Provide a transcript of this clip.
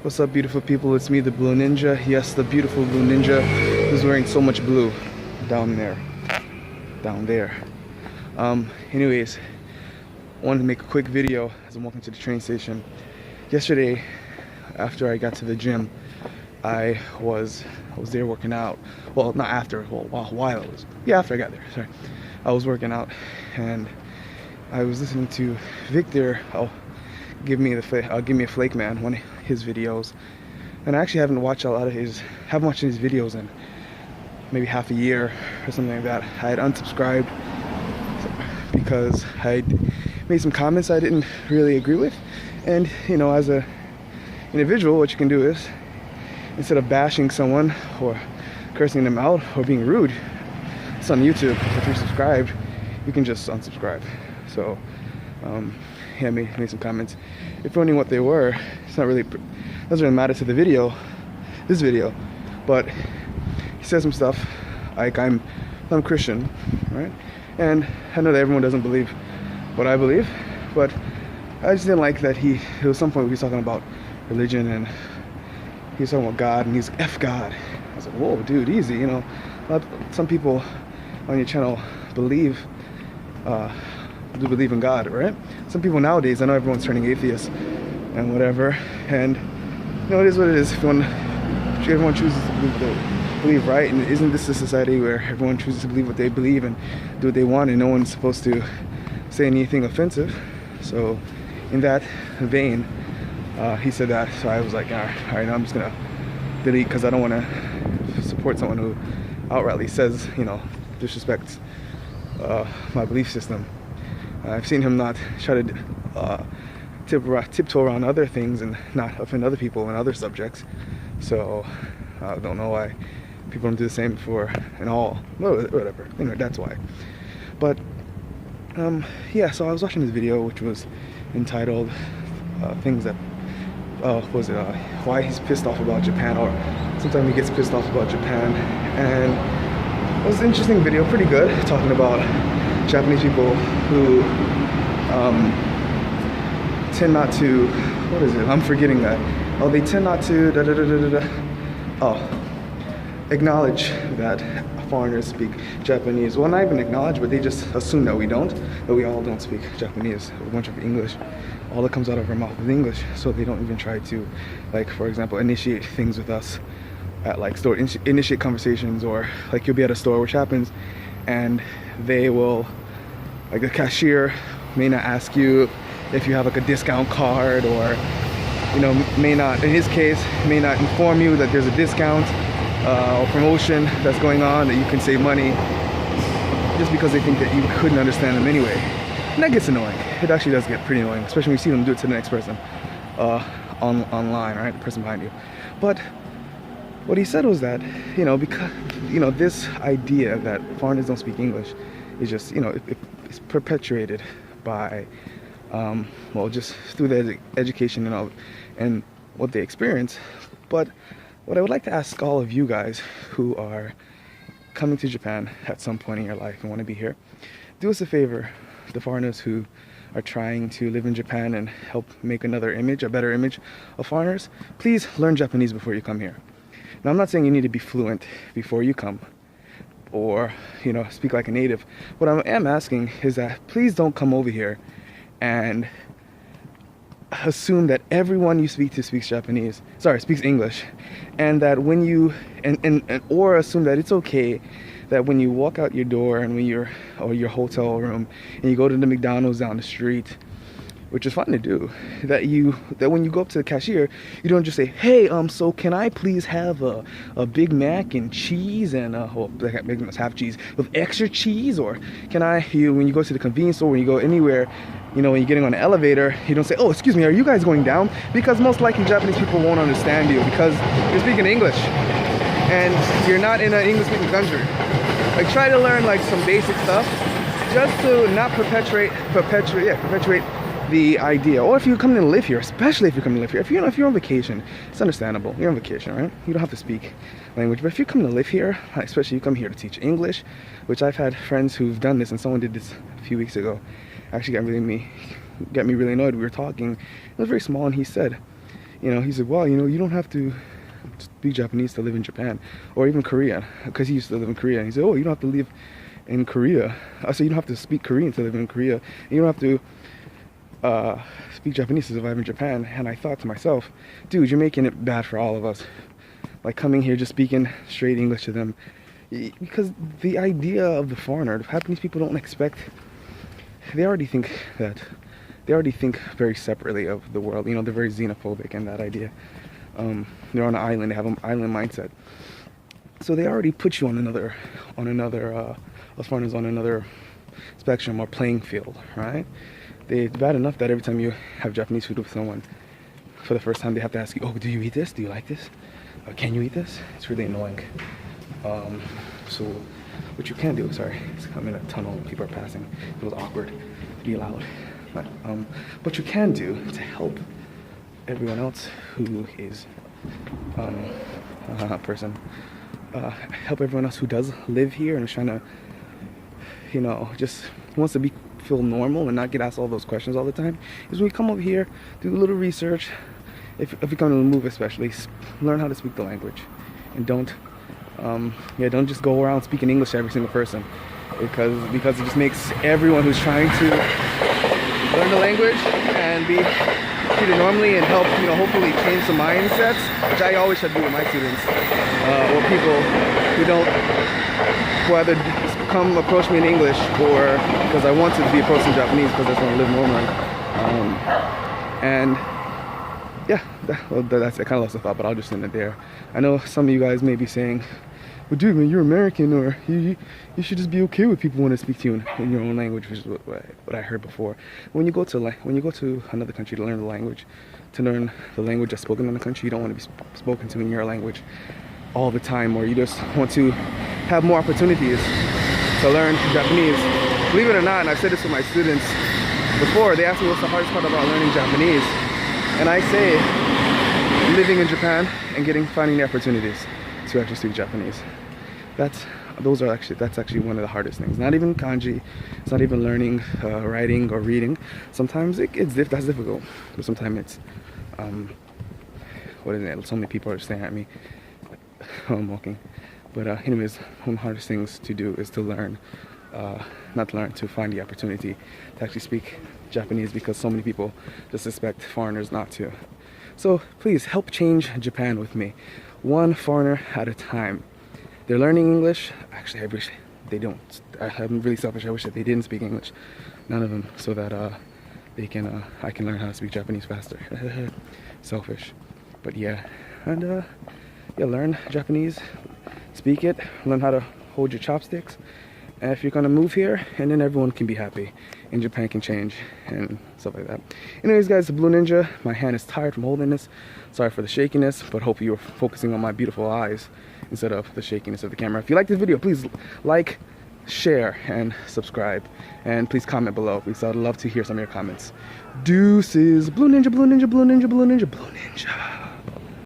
What's up, beautiful people? It's me, the Blue Ninja. Yes, the beautiful Blue Ninja who's wearing so much blue down there. Anyways, I wanted to make a quick video as I'm walking to the train station. Yesterday, after I got to the gym, I was there working out. Well, not after, after I got there, sorry. I was working out and I was listening to Victor, Give Me a Flake Man, one of his videos. And I actually haven't watched his videos in maybe half a year or something like that. I had unsubscribed because I made some comments I didn't really agree with. And, you know, as an individual, what you can do is, instead of bashing someone or cursing them out or being rude, it's on YouTube. If you're subscribed, you can just unsubscribe. So, yeah, I made some comments. If only what they were, doesn't really matter to this video, but he says some stuff like I'm Christian, right? And I know that everyone doesn't believe what I believe, but I just didn't like that there was some point where he was talking about religion and he was talking about God and he's like, F God. I was like, whoa, dude, easy, you know. Some people on your channel do believe in God, right? Some people nowadays, I know everyone's turning atheist and whatever, and you know, it is what it is. Everyone chooses to believe, right? And isn't this a society where everyone chooses to believe what they believe and do what they want, and no one's supposed to say anything offensive? So, in that vein, he said that. So I was like, all right, now I'm just gonna delete because I don't want to support someone who outrightly says, you know, disrespects my belief system. I've seen him not try to tiptoe around other things and not offend other people and other subjects. So I don't know why people don't do the same whatever. Anyway, that's why. But yeah, so I was watching this video which was entitled why he's pissed off about Japan, or sometimes he gets pissed off about Japan. And it was an interesting video, pretty good, talking about Japanese people who tend not to, what is it? I'm forgetting that. Oh, they tend not to acknowledge that foreigners speak Japanese. Well, not even acknowledge, but they just assume that we all don't speak Japanese. A bunch of English. All that comes out of our mouth is English. So they don't even try to, like, for example, initiate things with us at like store, initiate conversations, or like you'll be at a store, which happens, and they will, like the cashier may not ask you if you have like a discount card, or you know, may not inform you that there's a discount or promotion that's going on, that you can save money, just because they think that you couldn't understand them anyway. And that gets annoying. It actually does get pretty annoying, especially when you see them do it to the next person online, right? The person behind you. But what he said was that, you know, because, you know, this idea that foreigners don't speak English is just, you know, it's perpetuated by, well, just through their education and what they experience. But what I would like to ask all of you guys who are coming to Japan at some point in your life and want to be here, do us a favor, the foreigners who are trying to live in Japan and help make a better image of foreigners, please learn Japanese before you come here. Now, I'm not saying you need to be fluent before you come, or, you know, speak like a native. What I am asking is that please don't come over here and assume that everyone you speak to speaks English, and that when you or assume that it's okay that when you walk out your door and or your hotel room and you go to the McDonald's down the street, which is fine to do, that when you go up to the cashier, you don't just say, hey, so can I please have a Big Mac and cheese and Big Mac must have cheese with extra cheese, or can when you go to the convenience store, when you go anywhere, you know, when you're getting on the elevator, you don't say, oh, excuse me, are you guys going down? Because most likely Japanese people won't understand you because you're speaking English and you're not in an English-speaking country. Like, try to learn like some basic stuff just to not perpetuate the idea. Or if you come to live here, especially if you come to live here, if you're on vacation, it's understandable. You're on vacation, right? You don't have to speak language. But if you come to live here, especially you come here to teach English, which I've had friends who've done this, and someone did this a few weeks ago. Actually got me really annoyed. We were talking. It was very small, and he said, he said, well, you don't have to speak Japanese to live in Japan, or even Korea, because he used to live in Korea. And he said, oh, you don't have to live in Korea. I said, you don't have to speak Korean to live in Korea. And you don't have to speak Japanese to survive in Japan. And I thought to myself, dude, you're making it bad for all of us. Like coming here just speaking straight English to them, because the idea of the foreigner, the Japanese people don't expect. They already think very separately of the world. They're very xenophobic in that idea. They're on an island. They have an island mindset. So they already put you on another, as foreigners, on another spectrum or playing field, right? It's bad enough that every time you have Japanese food with someone, for the first time, they have to ask you, oh, do you eat this? Do you like this? Can you eat this? It's really annoying. So what you can do, sorry, I'm in a tunnel, people are passing. It was awkward to be loud. But what you can do to help everyone else who is help everyone else who does live here and is trying to, just wants to feel normal and not get asked all those questions all the time, is when you come over here, do a little research. If you come to the move, especially, learn how to speak the language, and don't just go around speaking English to every single person, because it just makes everyone who's trying to learn the language and be treated normally and help, hopefully change some mindsets, which I always try to do with my students, or people who either come approach me in English or because I want to be approached in Japanese because I just want to live normally. And yeah, that's I kind of lost the thought, but I'll just end it there. I know some of you guys may be saying, well, dude, man, you're American, or you should just be okay with people wanting to speak to you in your own language, which is what I heard before. When you go to another country to learn the language, that's spoken in the country, you don't want to be spoken to in your language all the time, or you just want to have more opportunities to learn Japanese. Believe it or not, and I've said this with my students before, they ask me what's the hardest part about learning Japanese, and I say living in Japan and finding the opportunities to actually speak Japanese. That's actually one of the hardest things. Not even kanji, it's not even learning writing or reading. Sometimes that's difficult, but sometimes it's so many people are staring at me while I'm walking. But anyways, one of the hardest things to do is to find the opportunity to actually speak Japanese, because so many people just expect foreigners not to. So please help change Japan with me, one foreigner at a time. They're learning English. Actually, I wish they don't. I'm really selfish. I wish that they didn't speak English, none of them, so that I can learn how to speak Japanese faster. Selfish, but yeah, and learn Japanese, speak it, learn how to hold your chopsticks. And if you're gonna move here, and then everyone can be happy, and Japan can change and stuff like that. Anyways, guys, the Blue Ninja. My hand is tired from holding this. Sorry for the shakiness, but hope you're focusing on my beautiful eyes instead of the shakiness of the camera. If you like this video, please like, share, and subscribe. And please comment below, because I'd love to hear some of your comments. Deuces. Blue Ninja, Blue Ninja, Blue Ninja, Blue Ninja, Blue Ninja.